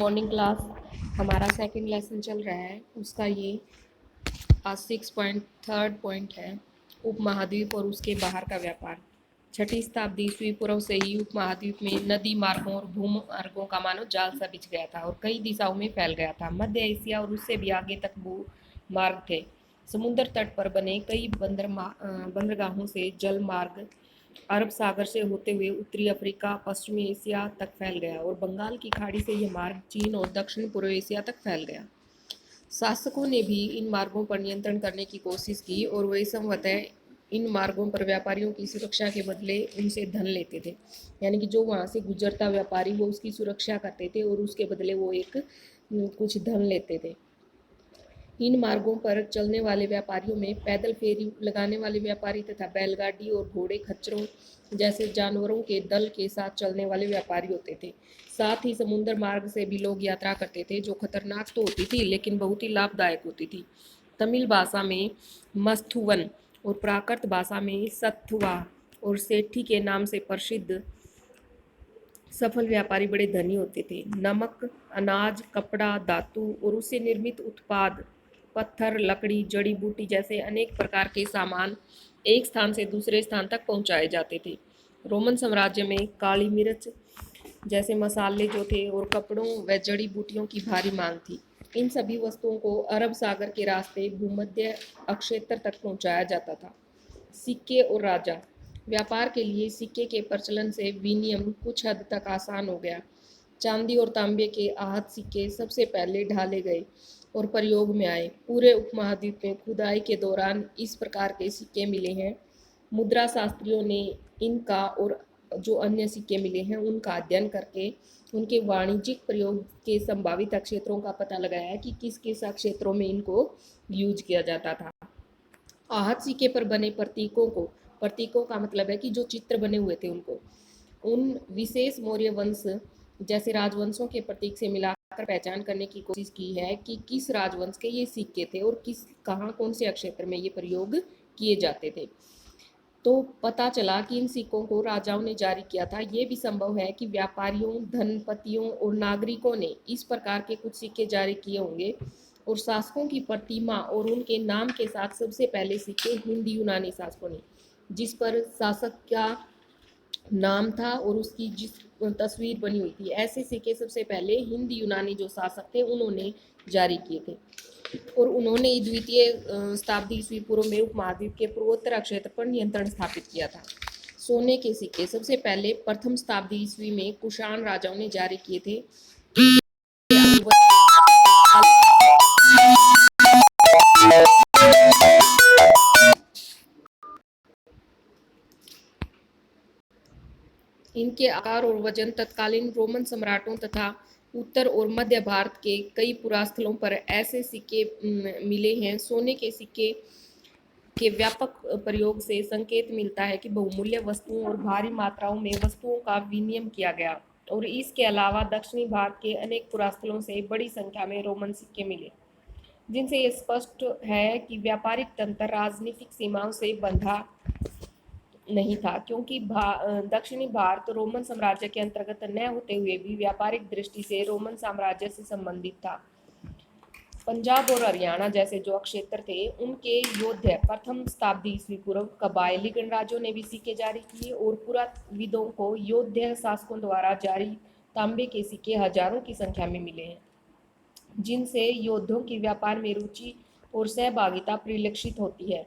Morning class हमारा second lesson चल रहा है, उसका ये आज 6.3 पॉइंट है, उपमहाद्वीप और उसके बाहर का व्यापार। 6ठी शताब्दी ईस्वी पूर्व से ही उपमहाद्वीप में नदी मार्गों और भूमार्गों का मानो जाल सा बिछ गया था और कई दिशाओं में फैल गया था। मध्य एशिया और उससे भी आगे तक भू मार्ग थे। समुद्र तट पर बने कई बंदरगाहों से जल मार्ग अरब सागर से होते हुए उत्तरी अफ्रीका, पश्चिमी एशिया तक फैल गया और बंगाल की खाड़ी से यह मार्ग चीन और दक्षिण पूर्व एशिया तक फैल गया। शासकों ने भी इन मार्गों पर नियंत्रण करने की कोशिश की और वे संभवतः इन मार्गों पर व्यापारियों की सुरक्षा के बदले उनसे धन लेते थे। यानी कि जो वहाँ से गुजरता व्यापारी वो उसकी सुरक्षा करते थे और उसके बदले वो एक कुछ धन लेते थे। इन मार्गों पर चलने वाले व्यापारियों में पैदल फेरी लगाने वाले व्यापारी तथा बैलगाड़ी और घोड़े खच्चरों जैसे जानवरों के दल के साथ चलने वाले व्यापारी होते थे। साथ ही समुद्र मार्ग से भी लोग यात्रा करते थे, जो खतरनाक तो होती थी लेकिन बहुत ही लाभदायक होती थी। तमिल भाषा में मस्थुवन और प्राकृत भाषा में सत्थुवा और सेठी के नाम से प्रसिद्ध सफल व्यापारी बड़े धनी होते थे। नमक, अनाज, कपड़ा, धातु और उससे निर्मित उत्पाद, पत्थर, लकड़ी, जड़ी बूटी जैसे अनेक प्रकार के सामान एक स्थान से दूसरे स्थान तक पहुंचाए जाते थे। रोमन साम्राज्य में काली मिर्च जैसे मसाले जो थे और कपड़ों व जड़ी बूटियों की भारी मांग थी। इन सभी वस्तुओं को अरब सागर के रास्ते भूमध्य अक्षेत्र तक पहुंचाया जाता था। सिक्के और राजा व्यापार के लिए सिक्के के प्रचलन से विनिमय कुछ हद तक आसान हो गया। चांदी और तांबे के आहत सिक्के सबसे पहले ढाले गए और प्रयोग में आए। पूरे उपमहाद्वीप में खुदाई के दौरान इस प्रकार के सिक्के मिले हैं। मुद्रा शास्त्रियों ने इनका और जो अन्य सिक्के मिले हैं उनका अध्ययन करके उनके वाणिज्यिक प्रयोग के संभावित क्षेत्रों का पता लगाया कि किस किस क्षेत्रों में इनको यूज किया जाता था। आहत सिक्के पर बने प्रतीकों का मतलब है कि जो चित्र बने हुए थे उनको उन विशेष मौर्य वंश जैसे राजवंशों के प्रतीक से मिलाकर पहचान करने की कोशिश की है कि किस राजवंश के ये सिक्के थे और किस कहाँ कौन से क्षेत्र में ये प्रयोग किए जाते थे। तो पता चला कि इन सिक्कों को राजाओं ने जारी किया था। ये भी संभव है कि व्यापारियों, धनपतियों और नागरिकों ने इस प्रकार के कुछ सिक्के जारी किए होंगे और शासकों की प्रतिमा और उनके नाम के साथ सबसे पहले सिक्के हिंदी यूनानी शासकों ने, जिस पर शासक का नाम था और उसकी जिस तस्वीर बनी हुई थी, ऐसे सिक्के सबसे पहले हिंदी यूनानी जो शासक थे उन्होंने जारी किए थे और उन्होंने द्वितीय शताब्दी ईस्वी पूर्व में उपमहाद्वीप के पूर्वोत्तर क्षेत्र पर नियंत्रण स्थापित किया था। सोने के सिक्के सबसे पहले प्रथम शताब्दी ईस्वी में कुषाण राजाओं ने जारी किए थे। इनके आकार और वजन तत्कालीन रोमन सम्राटों तथा उत्तर और मध्य भारत के कई पुरास्थलों पर ऐसे सिक्के मिले हैं। सोने के सिक्के के व्यापक प्रयोग से संकेत मिलता है कि बहुमूल्य वस्तुओं और भारी मात्राओं में वस्तुओं का विनिमय किया गया और इसके अलावा दक्षिणी भारत के अनेक पुरास्थलों से बड़ी संख्या में रोमन सिक्के मिले, जिनसे ये स्पष्ट है कि व्यापारिक तंत्र राजनीतिक सीमाओं से बंधा नहीं था, क्योंकि दक्षिणी भारत रोमन साम्राज्य के अंतर्गत न होते हुए भी व्यापारिक दृष्टि से रोमन साम्राज्य से संबंधित था। पंजाब और हरियाणा जैसे जो क्षेत्र थे उनके योद्धा प्रथम शताब्दी ईस्वी पूर्व कबायली गणराज्यों ने भी सिक्के जारी किए और पुराविदों को योद्धा शासकों द्वारा जारी तांबे के सिक्के हजारों की संख्या में मिले हैं, जिनसे योद्धों की व्यापार में रुचि और सहभागिता परिलक्षित होती है।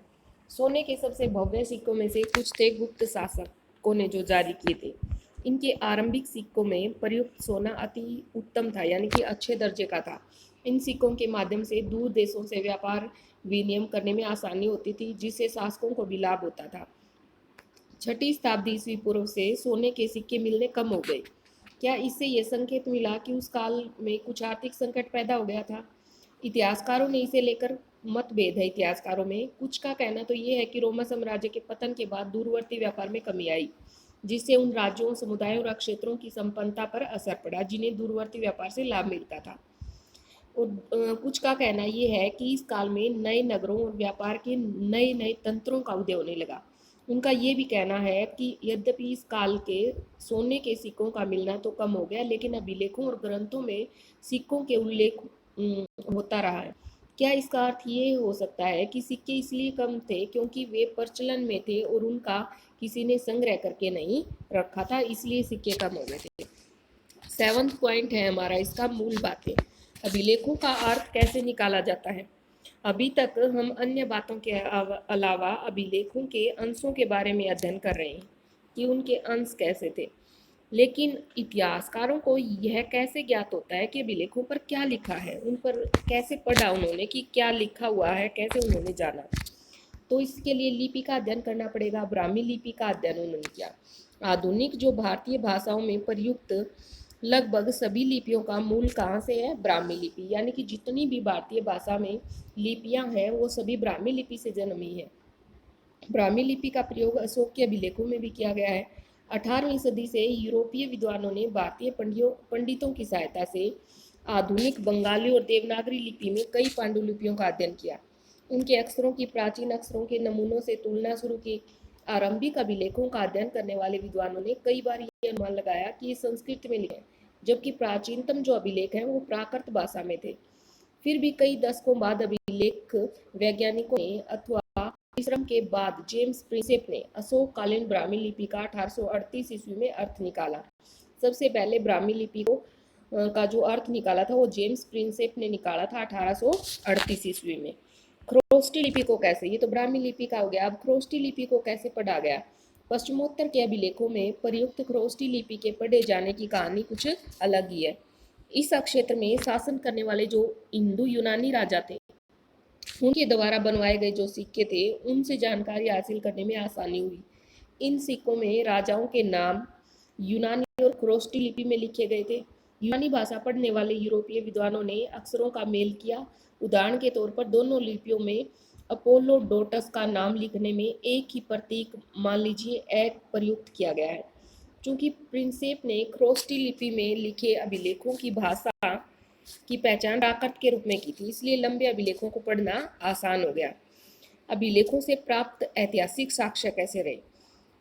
सोने के सबसे भव्य सिक्कों में से कुछ थे गुप्त शासकों ने जो जारी किए थे। इनके आरंभिक सिक्कों में प्रयुक्त सोना अति उत्तम था, यानी कि अच्छे दर्जे का था। इन सिक्कों के माध्यम से दूर देशों से व्यापार विनिमय करने में आसानी होती थी, जिससे शासकों को भी लाभ होता था। 6ठी शताब्दी ईस्वी पूर्व से सोने के सिक्के मिलने कम हो गए। क्या इससे यह संकेत मिला कि उस काल में कुछ आर्थिक संकट पैदा हो गया था? इतिहासकारों ने इसे लेकर मतभेद है। इतिहासकारों में कुछ का कहना तो ये है कि रोमन साम्राज्य के पतन के बाद दूरवर्ती व्यापार में कमी आई, जिससे उन राज्यों, समुदायों और क्षेत्रों की संपन्नता पर असर पड़ा जिन्हें दूरवर्ती व्यापार से लाभ मिलता था। और कुछ का कहना ये है कि इस काल में नए नगरों और व्यापार के नए नए तंत्रों का उदय होने लगा उनका ये भी कहना है कि यद्यपि इस काल के सोने के सिक्कों का मिलना तो कम हो गया, लेकिन अभिलेखों और ग्रंथों में सिक्कों के उल्लेख होता रहा है। क्या इसका अर्थ ये हो सकता है कि सिक्के इसलिए कम थे क्योंकि वे प्रचलन में थे और उनका किसी ने संग्रह करके नहीं रखा था, इसलिए सिक्के कम हो गए थे। 7th पॉइंट है हमारा इसका मूल बातें। अभिलेखों का अर्थ कैसे निकाला जाता है। अभी तक हम अन्य बातों के अलावा अभिलेखों के अंशों के बारे में अध्ययन कर रहे हैं कि उनके अंश कैसे थे, लेकिन इतिहासकारों को यह कैसे ज्ञात होता है कि अभिलेखों पर क्या लिखा है, उन पर कैसे पढ़ा उन्होंने कि क्या लिखा हुआ है, कैसे उन्होंने जाना। तो इसके लिए लिपि का अध्ययन करना पड़ेगा। ब्राह्मी लिपि का अध्ययन उन्होंने किया। आधुनिक जो भारतीय भाषाओं में प्रयुक्त लगभग सभी लिपियों का मूल कहाँ से है, ब्राह्मी लिपि। यानी कि जितनी भी भारतीय भाषा में लिपियां हैं वो सभी ब्राह्मी लिपि से जन्मी है। ब्राह्मी लिपि का प्रयोग अशोक के अभिलेखों में भी किया गया है। 18वीं सदी से यूरोपीय विद्वानों ने भारतीय पंडितों की सहायता से आधुनिक बंगाली और देवनागरी लिपि में कई पांडुलिपियों का अध्ययन किया। उनके अक्षरों की प्राचीन अक्षरों के नमूनों से तुलना शुरू की। आरंभिक अभिलेखों का अध्ययन करने वाले विद्वानों ने कई बार ये अनुमान लगाया कि ये संस्कृत में लिखे, जबकि प्राचीनतम जो अभिलेख हैं वो प्राकृत भाषा में थे। फिर भी कई दशकों बाद अभिलेख वैज्ञानिकों ने अथवा परिश्रम के बाद जेम्स प्रिंसेप ने अशोककालीन ब्राह्मी लिपि का 1838 ईस्वी में अर्थ निकाला। सबसे पहले ब्राह्मी लिपि का जो अर्थ निकाला था वो जेम्स प्रिंसेप ने निकाला था 1838 ईस्वी में। ख्रोष्टी लिपि को कैसे, ये तो ब्राह्मी लिपि का हो गया, अब ख्रोष्टी लिपि को कैसे पढ़ा गया। पश्चिमोत्तर के अभिलेखों में प्रयुक्त ख्रोष्टी लिपि के पढ़े जाने की कहानी कुछ अलग ही है। इस क्षेत्र में शासन करने वाले जो हिंदू यूनानी राजा थे उनके द्वारा बनवाए गए जो सिक्के थे उनसे जानकारी हासिल करने में आसानी हुई। इन सिक्कों में राजाओं के नाम यूनानी और ख्रोष्टी लिपि में लिखे गए थे। यूनानी भाषा पढ़ने वाले यूरोपीय विद्वानों ने अक्षरों का मेल किया। उदाहरण के तौर पर दोनों लिपियों में अपोलोडोटस का नाम लिखने में एक ही प्रतीक मान लीजिए एक प्रयुक्त किया गया है। चूंकि प्रिंसेप ने ख्रोष्टी लिपि में लिखे अभिलेखों की भाषा की पहचान प्राकृत के रूप में की थी, इसलिए लंबे अभिलेखों को पढ़ना आसान हो गया। अभिलेखों से प्राप्त ऐतिहासिक साक्ष्य कैसे रहे।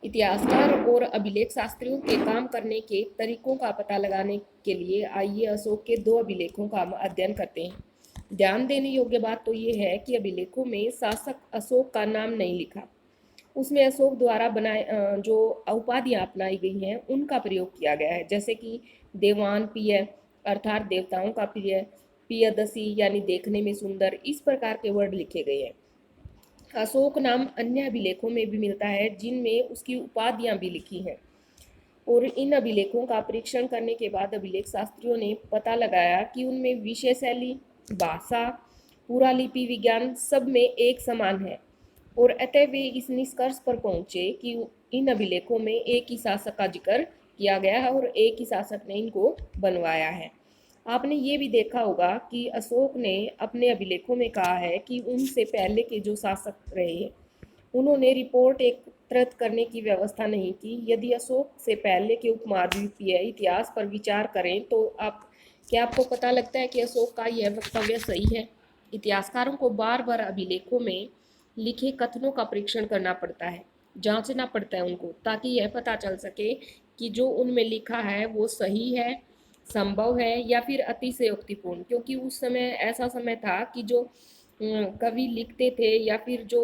इतिहासकार और अभिलेख शास्त्रियों के काम करने के तरीकों का पता लगाने के लिए आइए अशोक के 2 अभिलेखों का हम अध्ययन करते हैं। ध्यान देने योग्य बात तो ये है कि अभिलेखों में शासक अशोक का नाम नहीं लिखा, उसमें अशोक द्वारा बनाए जो उपाधियां अपनाई गई हैं उनका प्रयोग किया गया है, जैसे कि देवान प्रिय अर्थात देवताओं का प्रिय, प्रियदसी यानी देखने में सुंदर, इस प्रकार के वर्ड लिखे गए हैं। अशोक नाम अन्य अभिलेखों में भी मिलता है जिनमें उसकी उपाधियां भी लिखी हैं, और इन अभिलेखों का परीक्षण करने के बाद अभिलेख शास्त्रियों ने पता लगाया कि उनमें विषय शैली, भाषा, पुरालिपि विज्ञान सब में एक समान है, और अतः वे इस निष्कर्ष पर पहुंचे कि इन अभिलेखों में एक ही शासक का जिक्र किया गया है और एक ही शासक ने इनको बनवाया है। आपने ये भी देखा होगा कि अशोक ने अपने अभिलेखों में कहा है कि उनसे पहले के जो शासक रहे हैं उन्होंने रिपोर्ट एकत्रित करने की व्यवस्था नहीं की। यदि अशोक से पहले के उपमहाद्वीपीय इतिहास पर विचार करें तो आपको पता लगता है कि अशोक का यह वक्तव्य सही है। इतिहासकारों को बार बार अभिलेखों में लिखे कथनों का परीक्षण करना पड़ता है, जांचना पड़ता है उनको, ताकि यह पता चल सके कि जो उनमें लिखा है वो सही है, संभव है या फिर अतिशयोक्तिपूर्ण। क्योंकि उस समय ऐसा समय था कि जो कवि लिखते थे या फिर जो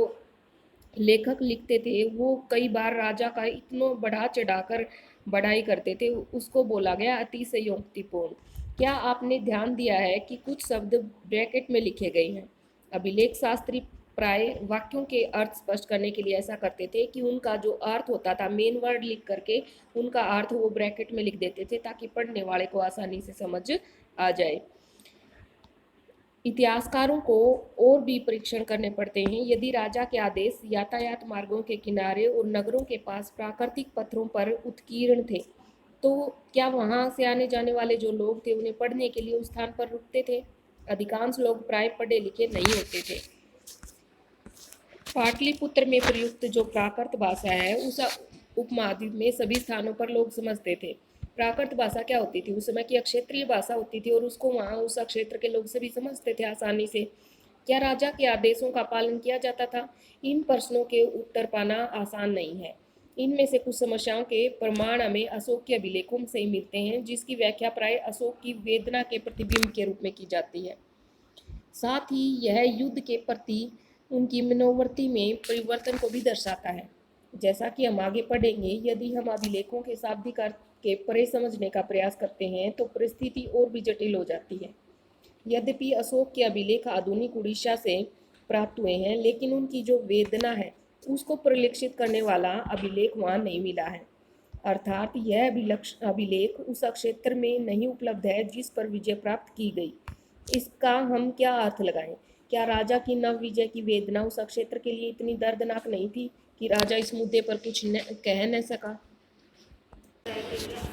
लेखक लिखते थे वो कई बार राजा का इतना बढ़ा चढ़ाकर बड़ाई करते थे, उसको बोला गया अतिशयोक्तिपूर्ण। क्या आपने ध्यान दिया है कि कुछ शब्द ब्रैकेट में लिखे गए हैं। अभिलेख शास्त्री प्राय वाक्यों के अर्थ स्पष्ट करने के लिए ऐसा करते थे कि उनका जो अर्थ होता था मेन वर्ड लिख करके उनका अर्थ वो ब्रैकेट में लिख देते थे ताकि पढ़ने वाले को आसानी से समझ आ जाए। इतिहासकारों को और भी परीक्षण करने पड़ते हैं। यदि राजा के आदेश यातायात मार्गों के किनारे और नगरों के पास प्राकृतिक पत्थरों पर उत्कीर्ण थे तो क्या वहां से आने जाने वाले जो लोग थे उन्हें पढ़ने के लिए उस स्थान पर रुकते थे। अधिकांश लोग प्राय पढ़े लिखे नहीं होते थे। पाटलिपुत्र में प्रयुक्त जो प्राकृत भाषा है उस उपमहाद्वीप में सभी स्थानों पर लोग समझते थे। प्राकृत भाषा क्या होती थी, उस समय की क्षेत्रीय भाषा होती थी और उसको वहाँ उस क्षेत्र के लोग सभी समझते थे आसानी से। क्या राजा के आदेशों का पालन किया जाता था? इन प्रश्नों के उत्तर पाना आसान नहीं है। इनमें से कुछ समस्याओं के प्रमाण हमें अशोक के अभिलेखों से ही मिलते हैं, जिसकी व्याख्या प्राय अशोक की वेदना के प्रतिबिंब के रूप में की जाती है। साथ ही यह युद्ध के प्रति उनकी मनोवृत्ति में परिवर्तन को भी दर्शाता है। जैसा कि हम आगे पढ़ेंगे, यदि हम अभिलेखों के शाब्दिक अर्थ के परे समझने का प्रयास करते हैं तो परिस्थिति और भी जटिल हो जाती है। यद्यपि अशोक के अभिलेख आधुनिक उड़ीसा से प्राप्त हुए हैं, लेकिन उनकी जो वेदना है उसको परिलक्षित करने वाला अभिलेख वहाँ नहीं मिला है। अर्थात यह अभिलेख उस क्षेत्र में नहीं उपलब्ध है जिस पर विजय प्राप्त की गई। इसका हम क्या अर्थ लगाएं? क्या राजा की नव विजय की वेदना उस क्षेत्र के लिए इतनी दर्दनाक नहीं थी कि राजा इस मुद्दे पर कुछ कह न सका?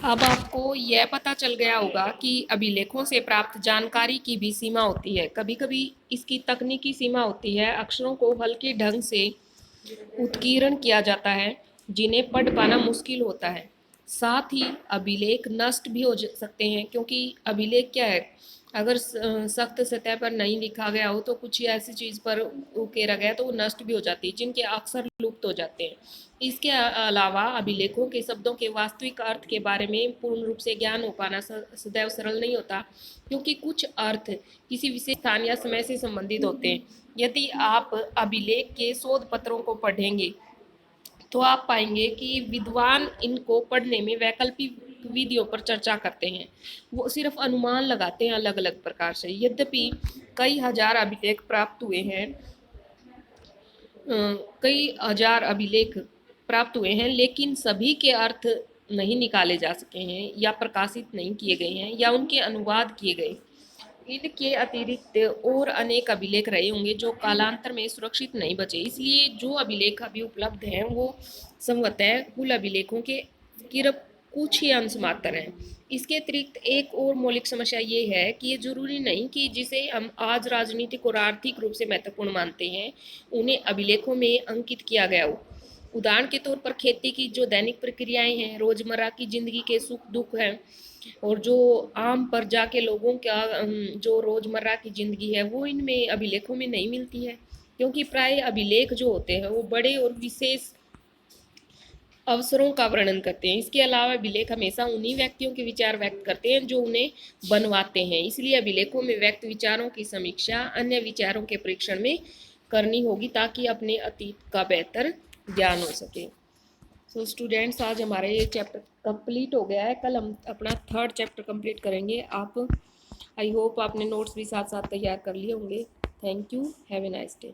अब आपको यह पता चल गया होगा कि अभिलेखों से प्राप्त जानकारी की भी सीमा होती है। कभी कभी इसकी तकनीकी सीमा होती है। अक्षरों को हल्के ढंग से उत्कीर्ण किया जाता है, जिन्हें पढ़ पाना मुश्किल होता है। साथ ही अभिलेख नष्ट भी हो सकते हैं, क्योंकि अभिलेख क्या है, अगर सख्त सतह पर नहीं लिखा गया हो तो कुछ ऐसी चीज़ पर उकेरा गया तो वो नष्ट भी हो जाती है, जिनके अक्सर लुप्त हो जाते हैं। इसके अलावा अभिलेखों के शब्दों के वास्तविक अर्थ के बारे में पूर्ण रूप से ज्ञान हो पाना सदैव सरल नहीं होता, क्योंकि कुछ अर्थ किसी विशेष स्थान या समय से संबंधित होते हैं। यदि आप अभिलेख के शोध पत्रों को पढ़ेंगे तो आप पाएंगे कि विद्वान इनको पढ़ने में वैकल्पिक विधियों पर चर्चा करते हैं। वो सिर्फ अनुमान लगाते हैं अलग अलग प्रकार से। यद्यपि कई हजार अभिलेख प्राप्त हुए हैं कई हजार अभिलेख प्राप्त हुए हैं, लेकिन सभी के अर्थ नहीं निकाले जा सके हैं या प्रकाशित नहीं किए गए हैं या उनके अनुवाद किए गए। इनके अतिरिक्त और अनेक अभिलेख रहे होंगे जो कालांतर में सुरक्षित नहीं बचे। इसलिए जो अभिलेख अभी उपलब्ध हैं वो संभवतः कुल अभिलेखों के सिर्फ कुछ ही अंश मात्र हैं। इसके अतिरिक्त एक और मौलिक समस्या ये है कि ये जरूरी नहीं कि जिसे हम आज राजनीतिक और आर्थिक रूप से महत्वपूर्ण मानते हैं उन्हें अभिलेखों में अंकित किया गया हो। उदाहरण के तौर पर खेती की जो दैनिक प्रक्रियाएं हैं, रोजमर्रा की जिंदगी के सुख दुख हैं और जो आम प्रजा के लोगों का जो रोजमर्रा की जिंदगी है वो इनमें अभिलेखों में नहीं मिलती है, क्योंकि प्राय अभिलेख जो होते हैं वो बड़े और विशेष अवसरों का वर्णन करते हैं। इसके अलावा अभिलेख हमेशा उन्हीं व्यक्तियों के विचार व्यक्त करते हैं जो उन्हें बनवाते हैं। इसलिए अभिलेखों में व्यक्त विचारों की समीक्षा अन्य विचारों के परीक्षण में करनी होगी ताकि अपने अतीत का बेहतर ज्ञान हो सके। सो स्टूडेंट्स, आज हमारे ये चैप्टर कंप्लीट हो गया है। कल हम अपना 3rd चैप्टर कंप्लीट करेंगे। आप आई होप आपने नोट्स भी साथ साथ तैयार कर लिए होंगे। Thank you. Have a nice day.